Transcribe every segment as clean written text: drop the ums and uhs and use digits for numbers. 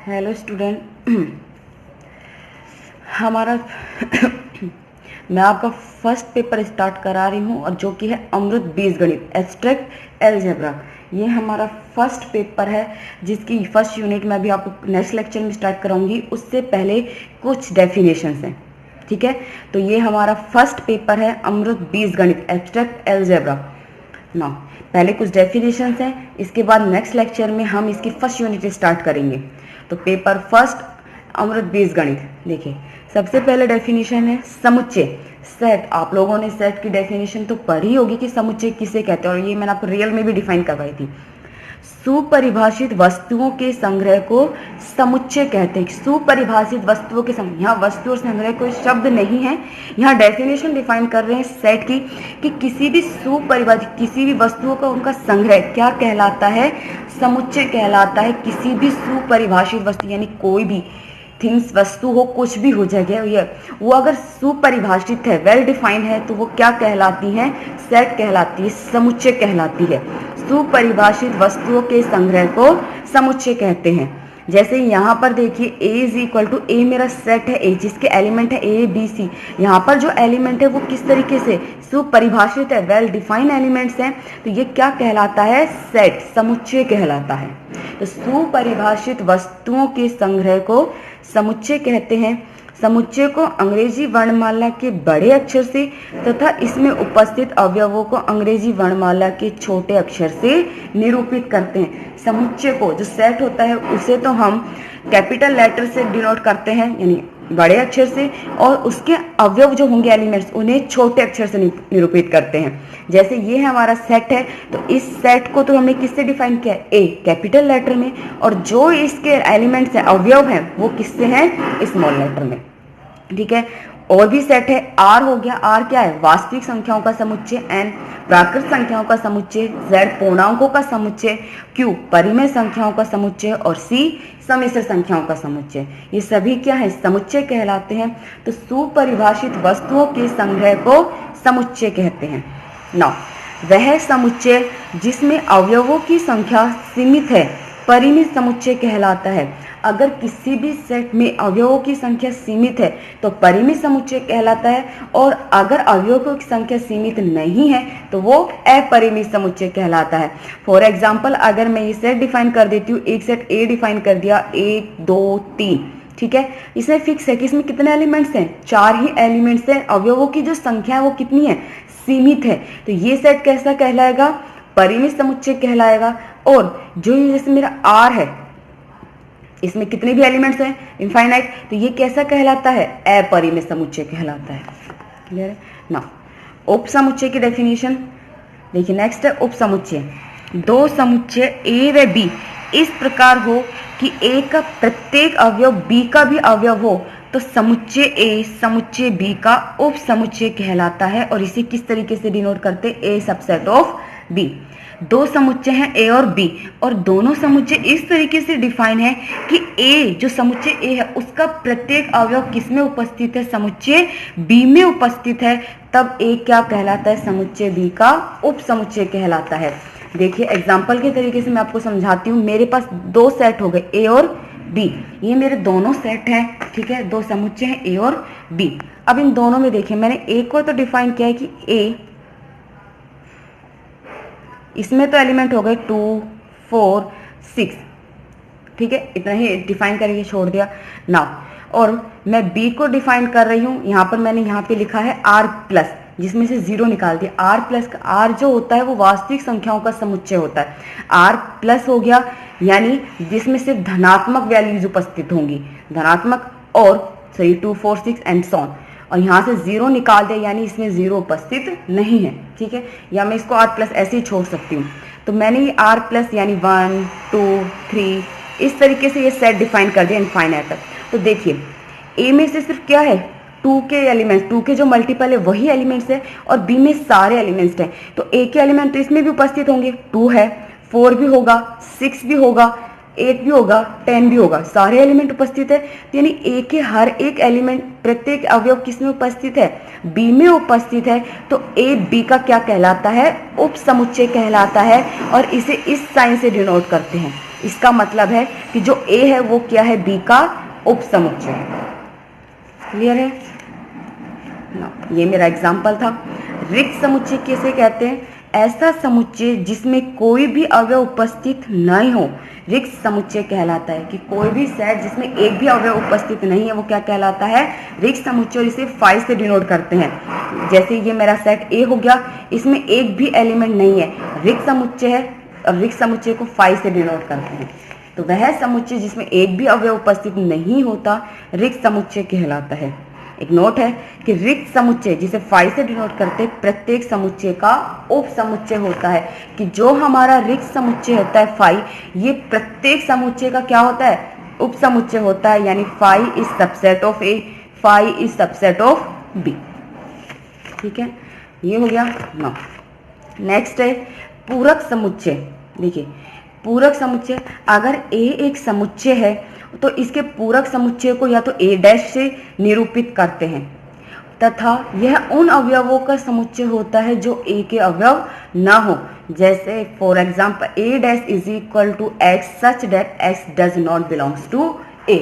Hello student. हमारा मैं आपका फर्स्ट पेपर स्टार्ट करा रही हूँ और जो कि है अमृत बीजगणित एब्स्ट्रैक्ट अलजेब्रा। ये हमारा फर्स्ट पेपर है जिसकी फर्स्ट यूनिट मैं भी आपको नेक्स्ट लेक्चर में स्टार्ट कराऊंगी। उससे पहले कुछ डेफिनेशंस हैं, ठीक है। तो ये हमारा फर्स्ट पेपर है अमृत बीजगणित एब्स्ट्रैक्ट अलजेब्रा। ना पहले कुछ डेफिनेशंस हैं, इसके बाद नेक्स्ट लेक्चर में हम इसकी फर्स्ट यूनिट स्टार्ट करेंगे। तो पेपर फर्स्ट अमृत बीजगणित देखिए, सबसे पहले डेफिनेशन है समुच्चय। सेट, आप लोगों ने सेट की डेफिनेशन तो पढ़ी होगी कि समुच्चय किसे कहते हैं, और ये मैंने आपको रियल में भी डिफाइन करवाई थी। सुपरिभाषित वस्तुओं के संग्रह को समुच्चय कहते हैं। सुपरिभाषित वस्तुओं के संग्रह, यहाँ वस्तु और संग्रह कोई शब्द नहीं है, यहाँ डेफिनेशन डिफाइन कर रहे हैं सेट की कि किसी भी सुपरिभाषित किसी भी वस्तुओं का उनका संग्रह क्या कहलाता है, समुच्चय कहलाता है। किसी भी सुपरिभाषित वस्तु यानी कोई भी थिंग्स, वस्तु हो, कुछ भी हो जाएगा, वो अगर सुपरिभाषित है, वेल डिफाइंड है, तो वो क्या कहलाती है, सेट कहलाती है, समुच्चय कहलाती है। सुपरिभाषित वस्तुओं के संग्रह को समुच्चय कहते हैं। जैसे यहाँ पर देखिए A इज इक्वल टू ए, मेरा सेट है A जिसके एलिमेंट है A B C। यहाँ पर जो एलिमेंट है वो किस तरीके से सुपरिभाषित है, वेल डिफाइंड एलिमेंट्स हैं, तो ये क्या कहलाता है, सेट, समुच्चय कहलाता है। तो सुपरिभाषित वस्तुओं के संग्रह को समुच्चय कहते हैं। समुच्चय को अंग्रेजी वर्णमाला के बड़े अक्षर से तथा इसमें उपस्थित अवयवों को अंग्रेजी वर्णमाला के छोटे अक्षर से निरूपित करते हैं। समुच्चय को, जो सेट होता है, उसे तो हम कैपिटल लेटर से डिनोट करते हैं यानी बड़े अक्षर से, और उसके अवयव जो होंगे एलिमेंट्स, उन्हें छोटे अक्षर से निरूपित करते हैं। जैसे ये हमारा सेट है, तो इस सेट को तो हमने किससे डिफाइन किया, ए कैपिटल लेटर में, और जो इसके एलिमेंट्स हैं, अवयव हैं, वो किससे हैं, स्मॉल लेटर में, ठीक है। और भी सेट है, आर हो गया, आर क्या है, वास्तविक संख्याओं का समुच्चय, एन प्राकृत संख्याओं का समुच्चय, जेड पूर्णांकों का समुच्चय, क्यू परिमेय संख्याओं का समुच्चय, और सी सम्मिश्र संख्याओं का समुच्चय। ये सभी क्या है, समुच्चय कहलाते हैं। तो सुपरिभाषित वस्तुओं के संग्रह को समुच्चय कहते हैं। नौ, वह समुच्चय जिसमें अवयवों की संख्या सीमित है परिमित समुच्चय कहलाता है। अगर किसी भी सेट में अवयवों की संख्या सीमित है तो परिमित समुच्चय कहलाता है, और अगर अवयवों की संख्या सीमित नहीं है तो वो अपरिमित समुच्चय कहलाता है। फॉर एग्जाम्पल, अगर मैं ये सेट डिफाइन कर देती हूँ, एक सेट ए डिफाइन कर दिया, 1 2 3, ठीक है। इसमें फिक्स है कि इसमें कितने एलिमेंट्स हैं, 4 ही एलिमेंट्स हैं। अवयवों की जो संख्या है वो कितनी है, सीमित है। तो ये सेट कैसा कहलाएगा, परिमित समुच्चय कहलाएगा। और जो ये जैसे मेरा आर है, इसमें कितने भी एलिमेंट्स हैं, इनफाइनाइट, तो ये कैसा कहलाता है, अपरिमित समुच्चय कहलाता है। क्लियर है ना। उप समुच्चय की डेफिनेशन देखिए, नेक्स्ट है उप समुच्चय। दो समुच्चय ए व बी इस प्रकार हो कि ए का प्रत्येक अवयव बी का भी अवयव हो तो समुच्चय ए समुच्चय बी का उप समुच्चय कहलाता है। और इसे किस तरीके से डिनोट करते, ए सबसेट ऑफ बी। दो समुच्चय हैं ए और बी, और दोनों समुच्चय इस तरीके से डिफाइन है कि ए, जो समुच्चय ए है, उसका प्रत्येक अवयव किसमें उपस्थित है, समुच्चय बी में उपस्थित है। तब ए क्या कहलाता है, समुच्चय बी का उप समुच्चय कहलाता है। देखिए एग्जाम्पल के तरीके से मैं आपको समझाती हूँ। मेरे पास दो सेट हो गए, ए और बी, ये मेरे दोनों सेट हैं, ठीक है। दो समुच्चय हैं ए और बी। अब इन दोनों में देखिए, मैंने ए को तो डिफाइन किया है कि ए, इसमें तो एलिमेंट हो गए 2 4 6, ठीक है, इतना ही डिफाइन करके छोड़ दिया नाउ। और मैं बी को डिफाइन कर रही हूँ, यहाँ पर मैंने यहाँ पे लिखा है आर प्लस, जिसमें से 0 निकाल दिया। आर प्लस का, आर जो होता है वो वास्तविक संख्याओं का समुच्चय होता है। आर प्लस हो गया यानी जिसमें सिर्फ धनात्मक वैल्यूज उपस्थित होंगी, धनात्मक, और सही 2 4 6 एंड सो ऑन। और यहाँ से 0 निकाल दिया यानी इसमें 0 उपस्थित नहीं है, ठीक है। या मैं इसको आर प्लस ऐसे ही छोड़ सकती हूँ। तो मैंने ये आर प्लस यानी 1 2 3 इस तरीके से ये सेट डिफाइन कर दिया इनफाइनाइट तक। तो देखिए ए में से सिर्फ क्या है, 2 के एलिमेंट्स, 2 के जो मल्टीपल है वही एलिमेंट्स है, और बी में सारे एलिमेंट्स हैं। तो ए के एलिमेंट तो इसमें भी उपस्थित होंगे, 2 है, 4 भी होगा, 6 भी होगा, 8 भी होगा, 10 भी होगा, सारे एलिमेंट उपस्थित है। तो यानी ए के हर एक एलिमेंट, प्रत्येक अवयव किसमें उपस्थित है, बी में उपस्थित है। तो ए बी का क्या कहलाता है, उप समुच्चय कहलाता है। और इसे इस साइन से डिनोट करते हैं, इसका मतलब है कि जो ए है वो क्या है, बी का उपसमुच्चय। क्लियर है ना? ये मेरा एग्जाम्पल था। रिक्त समुच्चय किसे कहते हैं? ऐसा समुच्चय जिसमें कोई भी अवयव उपस्थित नहीं हो, रिक्त समुच्चय कहलाता है। कि कोई भी सेट जिसमें एक भी अवयव उपस्थित नहीं है वो क्या कहलाता है, रिक्त समुच्चय। और इसे फाई से डिनोट करते हैं। जैसे ये मेरा सेट ए हो गया, इसमें एक भी एलिमेंट नहीं है, रिक्त समुच्चय है, और रिक्त समुच्चय को फाई से डिनोट करते हैं। तो वह समुच्चय जिसमें एक भी अवयव उपस्थित नहीं होता रिक्त समुच्चय कहलाता है। एक नोट है कि रिक्त समुच्चय जिसे फाई से डिनोट करते प्रत्येक समुच्चय का उप समुच्चय होता है। कि जो हमारा रिक्त समुच्चय होता है फाई, ये प्रत्येक समुच्चय का क्या होता है, उप समुच्चय होता है। यानी phi is subset of A, phi is subset of B. ठीक है, ये हो गया ना। नेक्स्ट है पूरक समुच्चय। देखिए पूरक समुच्चय, अगर ए एक समुच्चय है तो इसके पूरक समुच्चय को या तो ए डैश से निरूपित करते हैं, तथा यह उन अवयवों का समुच्चय होता है जो ए के अवयव ना हो। जैसे for example A dash is equal to X such that X does not belongs to A.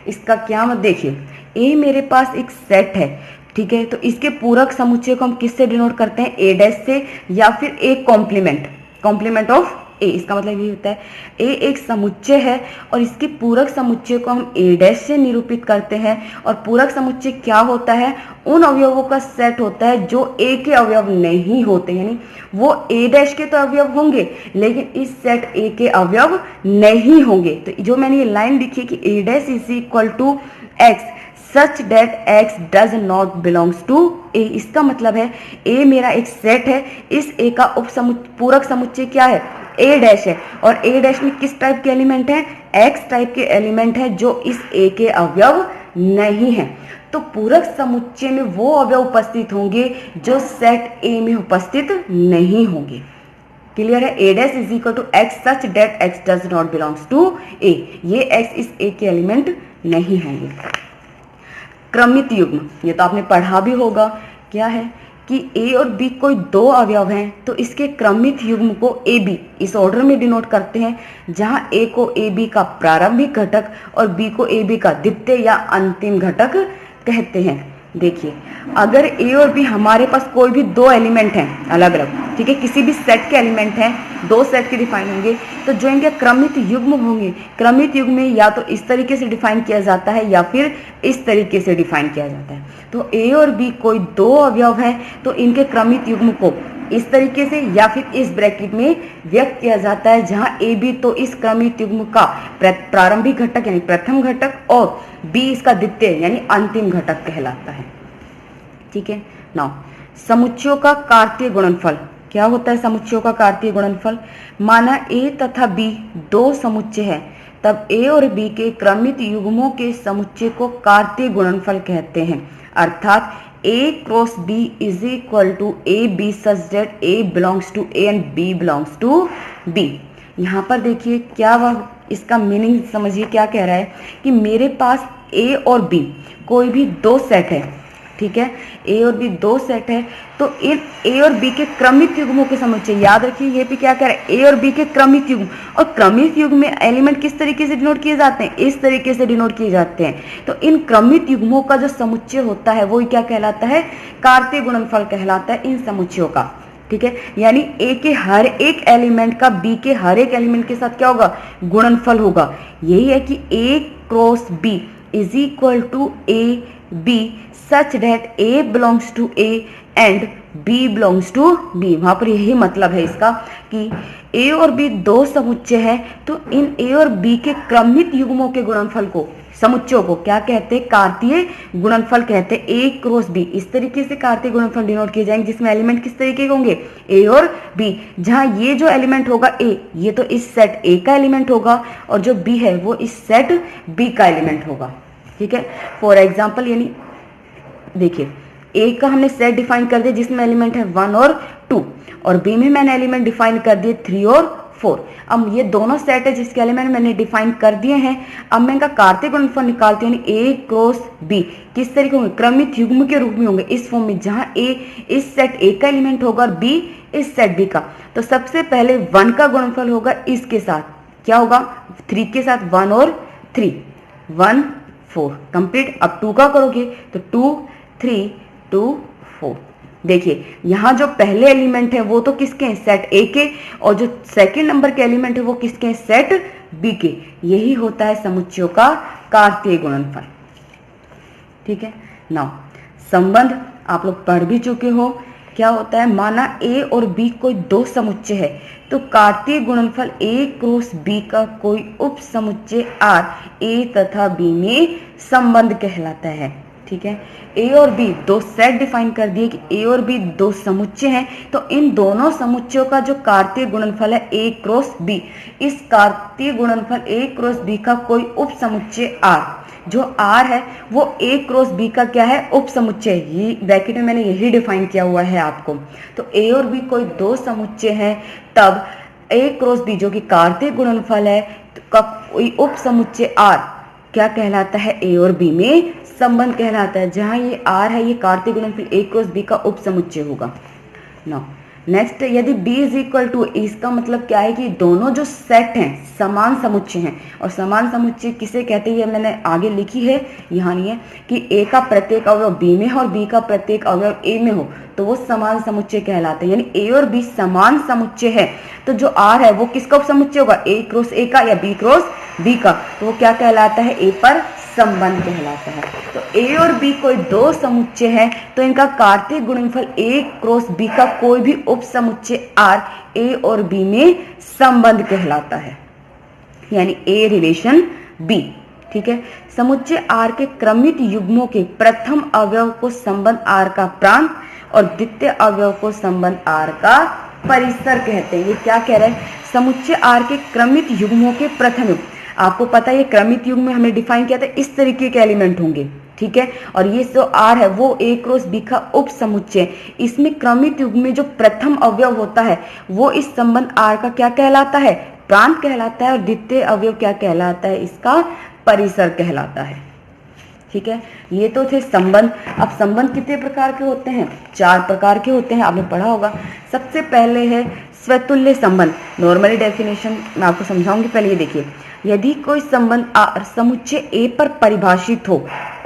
इसका क्या मतलब, देखिए ए मेरे पास एक सेट है, ठीक है, तो इसके पूरक समुच्चय को हम किससे डिनोट करते हैं, ए डैश से, या फिर ए कॉम्प्लीमेंट ऑफ ए। इसका मतलब ये होता है ए एक समुच्चय है और इसके पूरक समुच्चय को हम ए डैश से निरूपित करते हैं। और पूरक समुच्चय क्या होता है, उन अवयवों का सेट होता है जो ए के अवयव नहीं होते। यानी वो ए डैश के तो अवयव होंगे लेकिन इस सेट ए के अवयव नहीं होंगे। तो जो मैंने ये लाइन लिखी है कि A dash is equal to X such that X does not belongs to A, इसका मतलब है ए मेरा एक सेट है, इस ए का पूरक समुच्चय क्या है, ए डैश है। और ए डैश में किस टाइप के एलिमेंट है, एक्स टाइप के एलिमेंट है जो इस ए के अवयव नहीं है। तो पूरक समुच्चय में वो अवयव उपस्थित होंगे जो सेट ए में उपस्थित नहीं होंगे। क्लियर है? A dash is equal to X such that X does not belongs to A, ये एक्स इस ए के एलिमेंट नहीं होंगे। क्रमित युग्म, ये तो आपने पढ़ा भी होगा, क्या है कि ए और बी कोई दो अवयव हैं तो इसके क्रमित युग्म को ए बी इस ऑर्डर में डिनोट करते हैं, जहां ए को ए बी का प्रारंभिक घटक और बी को ए बी का द्वितीय या अंतिम घटक कहते हैं। देखिए अगर ए और बी हमारे पास कोई भी दो एलिमेंट हैं अलग अलग, ठीक है, किसी भी सेट के एलिमेंट हैं, दो सेट के डिफाइन होंगे, तो जो इनके क्रमित युग्म होंगे, क्रमित युग्म में या तो इस तरीके से डिफाइन किया जाता है या फिर इस तरीके से डिफाइन किया जाता है। तो ए और बी कोई दो अवयव हैं तो इनके क्रमित युग्म को इस तरीके से या फिर इस ब्रैकेट में व्यक्त किया जाता है, जहां ए बी तो इस क्रमित युग्म का प्रारंभिक घटक यानी प्रथम घटक और बी इसका द्वितीय यानी अंतिम घटक कहलाता है। ठीक है, नाउ समुच्चयों का कार्तीय गुणनफल क्या होता है? समुच्चयों का कार्तीय गुणनफल, माना ए तथा बी दो समुच्चय है तब ए और बी के क्रमित युग्मों के समुच्चय को कार्तीय गुणनफल कहते हैं। अर्थात A cross B is equal to A B such that A belongs to A and B belongs to B. यहाँ पर देखिए क्या वह इसका मीनिंग समझिए, क्या कह रहा है कि मेरे पास ए और बी कोई भी दो सेट है, ठीक है, ए और बी दो सेट है, तो इन ए और बी के क्रमित युग्मों के समुच्चय, याद रखिए ये भी क्या कह रहा है, ए और बी के क्रमित युग्म, और क्रमित युग्म में एलिमेंट किस तरीके से डिनोट किए जाते हैं, इस तरीके से डिनोट किए जाते हैं। तो इन क्रमित युग्मों का जो समुच्चय होता है वो क्या कहलाता है, कार्तीय गुणनफल कहलाता है इन समुच्चयों का। ठीक है, यानी ए के हर एक एलिमेंट का बी के हर एक एलिमेंट के साथ क्या होगा, गुणनफल होगा। यही है कि A cross B is equal to A B such that A belongs to A and B belongs to B. वहां पर यही मतलब है इसका कि ए और बी दो समुच्चय है तो इन ए और बी के क्रमित युग्मों के गुणनफल को, समुच्चयों को क्या कहते हैं, कार्तीय गुणनफल कहते हैं। ए क्रॉस बी इस तरीके से कार्तीय गुणनफल डिनोट किए जाएंगे जिसमें एलिमेंट किस तरीके के होंगे, ए और बी, जहां ये जो एलिमेंट होगा ए, ये तो इस सेट ए का एलिमेंट होगा और जो बी है वो इस सेट बी का एलिमेंट होगा। ठीक है, फॉर एग्जाम्पल यानी देखिए ए का हमने सेट डिफाइन कर दिया जिसमें एलिमेंट है 1 और 2, और बी में मैंने एलिमेंट डिफाइन कर दिए 3 और 4। अब ये दोनों सेट है जिसके एलिमेंट मैंने डिफाइन कर दिए हैं। अब मैं इनका कार्तीय गुणनफल निकालती हूँ, ए क्रॉस बी किस तरीके होंगे, क्रमित युग्म के रूप में होंगे, इस फॉर्म में जहां ए इस सेट ए का एलिमेंट होगा और बी इस सेट बी का। तो सबसे पहले 1 का गुणनफल होगा इसके साथ, क्या होगा, 3 के साथ 1 और 3, 1 4 कंप्लीट। अब 2 का करोगे तो 2 3 2 4। देखिए यहाँ जो पहले एलिमेंट है वो तो किसके हैं, सेट ए के, और जो सेकंड नंबर के एलिमेंट है वो किसके हैं, सेट बी के। यही होता है समुच्चयों का कार्तीय गुणनफल। ठीक है। नाउ संबंध आप लोग पढ़ भी चुके हो। क्या होता है, माना ए और बी कोई दो समुच्चय है तो कार्तीय गुणनफल ए क्रॉस बी का कोई उप समुच्चय आर ए तथा बी में संबंध कहलाता है। ठीक है। ए और बी दो सेट डिफाइन कर दिए कि ए और बी दो समुच्चय हैं, तो इन दोनों समुच्चयों का जो कार्तीय गुणनफल है ए क्रॉस बी, इस कार्तीय गुणनफल ए क्रॉस बी का कोई उप समुच्चय आर, जो आर है वो ए क्रॉस बी का क्या है, उप समुच्चय। ये ब्रैकेट में मैंने यही डिफाइन किया हुआ है आपको। तो ए और बी कोई दो समुच्चय हैं, तब ए क्रॉस बी जो कि कार्तीय गुणनफल है का कोई उप समुच्चय आर क्या कहलाता है, ए और बी में संबंध कहलाता है। जहां ये आर है ये कार्तीय गुणनफल ए क्रॉस बी का उप समुच्चय होगा। नाउ नेक्स्ट, यदि b इज इक्वल टू, इसका मतलब क्या है कि दोनों जो सेट हैं समान समुच्चय हैं, और समान समुच्चय किसे कहते हैं ये मैंने आगे लिखी है, यहाँ नहीं है, कि a का प्रत्येक अवयव b में हो और b का प्रत्येक अवयव a में हो तो वो समान समुच्चय कहलाते हैं। यानी a और b समान समुच्चय है तो जो r है वो किसका उप समुच्चय होगा, a क्रॉस a का या b क्रॉस b का, तो वो क्या कहलाता है, a पर संबंध कहलाता है। तो a और b कोई दो समुच्चय हैं तो इनका कार्तीय गुणनफल a क्रॉस b का कोई भी उप समुच्चय r a और b में संबंध कहलाता है, यानी a रिलेशन b। ठीक है। समुच्चय r के क्रमित युग्मों के प्रथम अवयव को संबंध r का प्रांत और द्वितीय अवयव को संबंध r का परिसर कहते हैं। ये क्या कह रहे हैं, समुच्चय r के क्रमित युग्मों के प्रथम युग्म, आपको पता है ये क्रमित युग्म में हमने डिफाइन किया था इस तरीके के एलिमेंट होंगे। ठीक है। और ये जो आर है वो ए क्रॉस बी का उप समुच्चय, इसमें क्रमित युग्म में जो प्रथम अवयव होता है वो इस संबंध आर का क्या कहलाता है, प्रांत कहलाता है, और द्वितीय अवयव क्या कहलाता है, इसका परिसर कहलाता है। ठीक है। ये तो थे संबंध। अब संबंध कितने प्रकार के होते हैं, 4 प्रकार के होते हैं, आपने पढ़ा होगा। सबसे पहले है स्वतुल्य संबंध। नॉर्मली डेफिनेशन मैं आपको समझाऊंगी, पहले ये देखिए, यदि कोई संबंध आर समुच्चय ए पर परिभाषित हो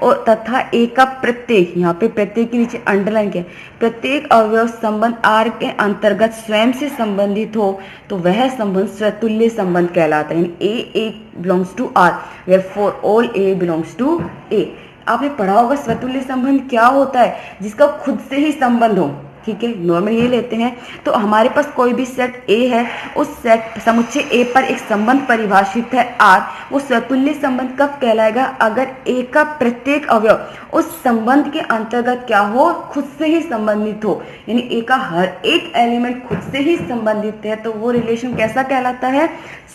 और तथा ए का प्रत्येक, यहाँ पे प्रत्येक के नीचे अंडरलाइन किया, प्रत्येक अवयव संबंध आर के अंतर्गत स्वयं से संबंधित हो तो वह संबंध स्वतुल्य संबंध कहलाता है। A belongs to R, where for all A belongs to A. आपने पढ़ा होगा स्वतुल्य संबंध क्या होता है, जिसका खुद से ही संबंध हो। ठीक है। नॉर्मल ये लेते हैं, तो हमारे पास कोई भी सेट ए है, उस सेट समुच्चय ए पर एक संबंध परिभाषित है आर, वो स्वतुल्य संबंध कब कहलाएगा, अगर ए का प्रत्येक अवयव उस संबंध के अंतर्गत क्या हो, खुद से ही संबंधित हो। यानी ए का हर एक एलिमेंट खुद से ही संबंधित है तो वो रिलेशन कैसा कहलाता है,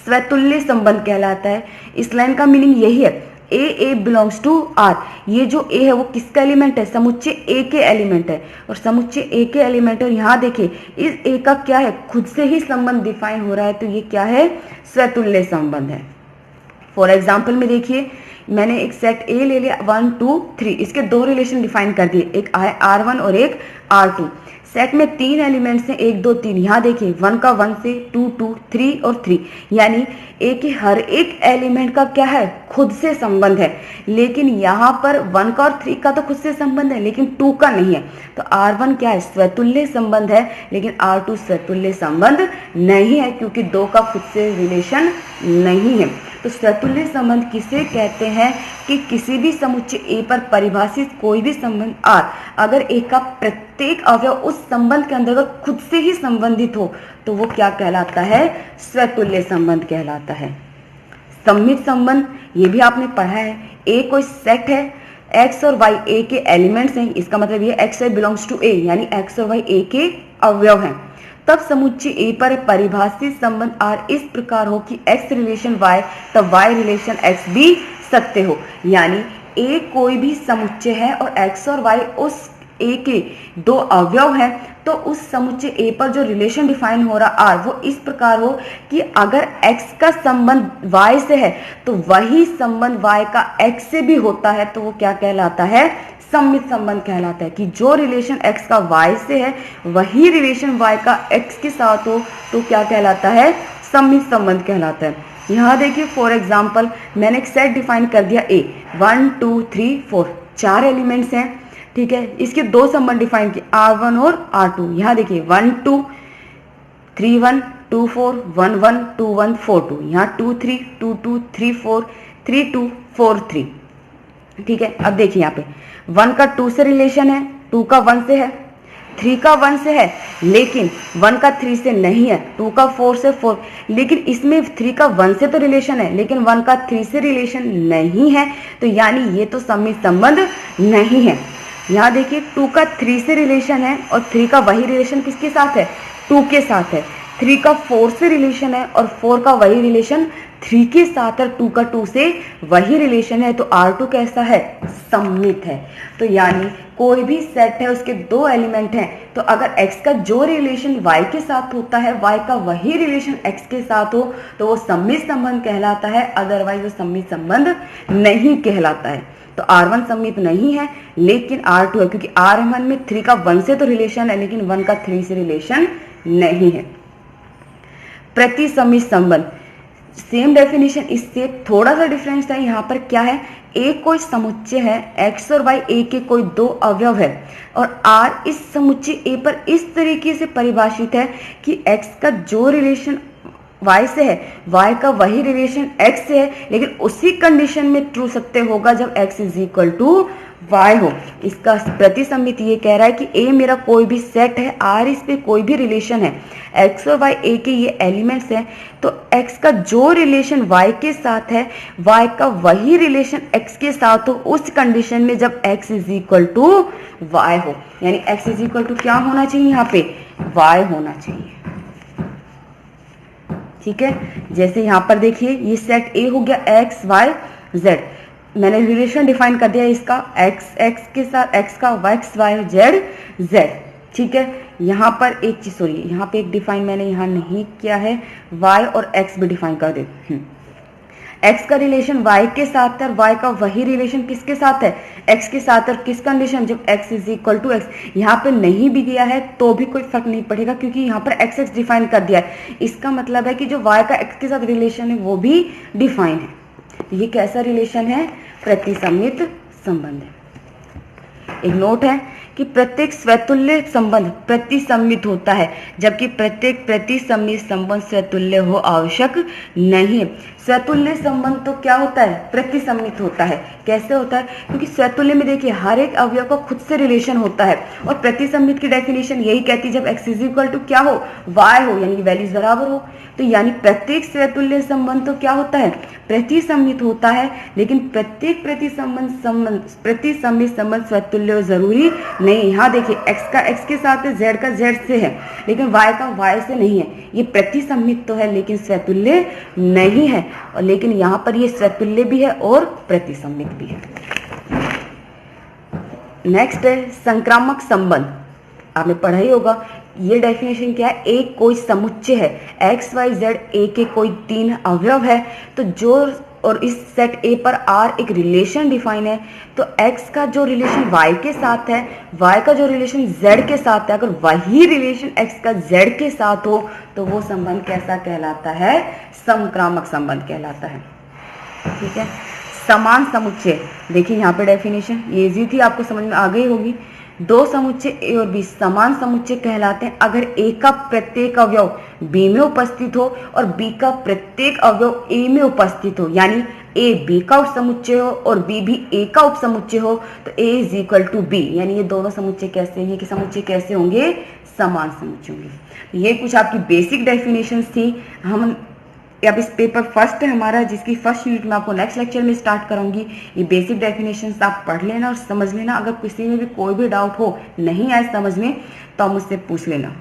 स्वतुल्य संबंध कहलाता है। इस लाइन का मीनिंग यही है, ए बिलोंग्स टू आर। ये जो ए है वो किसका एलिमेंट है, समुच्चय ए के एलिमेंट है, और समुच्चय ए के एलिमेंट है। और यहाँ देखिए इस ए का क्या है, खुद से ही संबंध डिफाइन हो रहा है, तो ये क्या है, स्वतुल्य संबंध है। फॉर एग्जाम्पल में देखिए, मैंने एक सेट ए ले लिया 1 2 3, इसके दो रिलेशन डिफाइन कर दिए, एक है R1 और एक R2। सेट में 3 एलिमेंट्स हैं, 1 2 3। यहाँ देखिए 1 का 1 से 2 2 3 और 3, यानी ए के हर एक एलिमेंट का क्या है, खुद से संबंध है। लेकिन यहाँ पर 1 का और 3 का तो खुद से संबंध है लेकिन 2 का नहीं है, तो R1 क्या है, स्वतुल्य संबंध है, लेकिन R2 स्वतुल्य संबंध नहीं है क्योंकि 2 का खुद से रिलेशन नहीं है। तो स्वतुल्य संबंध किसे कहते हैं कि किसी भी समुच्चय ए पर परिभाषित कोई भी संबंध आर, अगर ए का प्रत्येक अवयव उस संबंध के अंतर्गत खुद से ही संबंधित हो तो वो क्या कहलाता है, स्वतुल्य संबंध कहलाता है। सममित संबंध, ये भी आपने पढ़ा है। ए कोई सेट है, एक्स और वाई ए के एलिमेंट्स हैं, इसका मतलब ये एक्स वाई बिलोंग्स टू ए, यानी एक्स और वाई ए के अवयव हैं। तब समुच्चय ए पर परिभाषित संबंध आर इस प्रकार हो कि एक्स रिलेशन वाई तब वाई रिलेशन एक्स भी सत्य हो। यानी ए कोई भी समुच्चय है और एक्स और वाई उस ए के दो अवयव हैं, तो उस समुच्चय ए पर जो रिलेशन डिफाइन हो रहा आर वो इस प्रकार हो कि अगर एक्स का संबंध वाई से है तो वही संबंध वाई का एक्स से भी होता है, तो वो क्या कहलाता है, सममित संबंध कहलाता है। कि जो रिलेशन x का y से है वही रिलेशन y का x के साथ हो तो क्या कहलाता है, सममित संबंध कहलाता है। यहाँ देखिए फॉर एग्जाम्पल मैंने एक सेट डिफाइन कर दिया ए, 1 2 3 4 4 एलिमेंट्स हैं, ठीक है। इसके दो संबंध डिफाइन किए R1 और R2। यहाँ देखिए 1 2 3 1 2 4 1 1 2 1 4 2, यहाँ 2 3 2 2 3 4 3 2 4 3, ठीक है। अब देखिए यहाँ पे 1 का 2 से रिलेशन है, 2 का 1 से है, 3 का 1 से है, लेकिन 1 का 3 से नहीं है, 2 का 4 से 4, लेकिन इसमें 3 का 1 से तो रिलेशन है लेकिन 1 का 3 से रिलेशन नहीं है, तो यानी ये तो सममित संबंध नहीं है। यहाँ देखिए 2 का 3 से रिलेशन है और 3 का वही रिलेशन किसके साथ है, 2 के साथ है। 3 का 4 से रिलेशन है और 4 का वही रिलेशन 3 के साथ है, 2 का 2 से वही रिलेशन है, तो R2 कैसा है, सममित है। तो यानी कोई भी सेट है उसके दो एलिमेंट हैं, तो अगर x का जो रिलेशन y के साथ होता है, y का वही रिलेशन x के साथ हो, तो वो सममित संबंध कहलाता है, अदरवाइज वो सममित संबंध नहीं कहलाता है। तो R1 सममित नहीं है लेकिन R2 है, क्योंकि R1 में 3 का 1 से तो रिलेशन है लेकिन 1 का 3 से रिलेशन नहीं है। प्रतिसमित संबंध, सेम डेफिनेशन, इससे थोड़ा सा डिफरेंस है। यहाँ पर क्या है, ए कोई समुच्चय है, x और y ए के कोई दो अवयव है और r इस समुच्चय ए पर इस तरीके से परिभाषित है कि x का जो रिलेशन y से है, y का वही रिलेशन x से है, लेकिन उसी कंडीशन में ट्रू सत्य होगा जब x is equal to y हो। इसका प्रतिसमित ये कह रहा है कि a मेरा कोई भी सेट है, r इस पे कोई भी रिलेशन है, x और y a के ये एलिमेंट्स हैं, तो x का जो रिलेशन y के साथ है, y का वही रिलेशन x के साथ हो उस कंडीशन में जब x is equal to y हो। यानी x इज इक्वल टू क्या होना चाहिए, यहाँ पे y होना चाहिए, ठीक है। जैसे यहाँ पर देखिए ये सेट A हो गया x y z, मैंने रिलेशन डिफाइन कर दिया इसका x के साथ, x का x y z z, ठीक है। यहाँ पर एक चीज सॉरी, यहाँ पे एक डिफाइन मैंने यहाँ नहीं किया है, y और x भी डिफाइन कर दे। x का रिलेशन y के साथ है और y का वही रिलेशन किसके साथ है, x के साथ, और किस कंडीशन, जब x is equal to x। यहाँ पे नहीं भी दिया है तो भी कोई फर्क नहीं पड़ेगा क्योंकि यहाँ पर x डिफाइन कर दिया है। इसका मतलब है कि जो y का x के साथ रिलेशन है वो भी डिफाइन है। ये कैसा रिलेशन है, प्रतिसमित संबंध है। एक नोट है कि प्रत्येक स्वतुल्य संबंध प्रतिसमित होता है, जबकि प्रत्येक प्रतिसमित संबंध स्वतुल्य हो आवश्यक नहीं है। स्वतुल्य संबंध तो क्या होता है, प्रतिसमित होता है। कैसे होता है, क्योंकि स्वतुल्य में देखिए हर एक अवयव का खुद से रिलेशन होता है, और प्रतिसमित की डेफिनेशन यही कहती है जब x इज इक्वल टू क्या हो, y हो, यानी वैल्यूज बराबर हो। तो यानी प्रत्येक स्वतुल्य संबंध तो क्या होता है, प्रतिसमित होता है, लेकिन प्रत्येक प्रतिसमित संबंध स्वतुल्य जरूरी नहीं। यहाँ देखिए x का x के साथ है, z का z से है, लेकिन y का y से नहीं है। ये प्रतिसमित तो है लेकिन स्वतुल्य नहीं है, और लेकिन यहाँ पर ये स्वतुल्य भी है और प्रतिसमित भी है। नेक्स्ट है संक्रामक संबंध, आपने पढ़ा ही होगा। ये डेफिनेशन क्या है, एक कोई समुच्चय है, x y z a के कोई तीन अवयव है, तो जो और इस सेट A पर R एक रिलेशन डिफाइन है, तो x का जो रिलेशन y के साथ है, y का जो रिलेशन z के साथ है, अगर वही रिलेशन x का z के साथ हो तो वो संबंध कैसा कहलाता है, समक्रामक संबंध कहलाता है, ठीक है। समान समुच्चय, देखिए यहाँ पे डेफिनेशन ये इजी थी, आपको समझ में आ गई होगी। दो समुच्चय ए और बी समान समुच्चय कहलाते हैं अगर ए का प्रत्येक अवयव बी में उपस्थित हो और बी का प्रत्येक अवयव ए में उपस्थित हो, यानी ए बी का उपसमुच्चय हो और बी भी ए का उपसमुच्चय हो, तो ए इज इक्वल टू बी। यानी ये दोनों समुच्चय कैसे, ये कि समुच्चय कैसे होंगे, समान समुच्चय होंगे। ये कुछ आपकी बेसिक डेफिनेशंस थी। हम अब इस पेपर फर्स्ट है हमारा, जिसकी फर्स्ट यूनिट मैं आपको नेक्स्ट लेक्चर में स्टार्ट करूंगी। ये बेसिक डेफिनेशंस आप पढ़ लेना और समझ लेना। अगर किसी में भी कोई भी डाउट हो, नहीं आए समझ में, तो आप मुझसे पूछ लेना।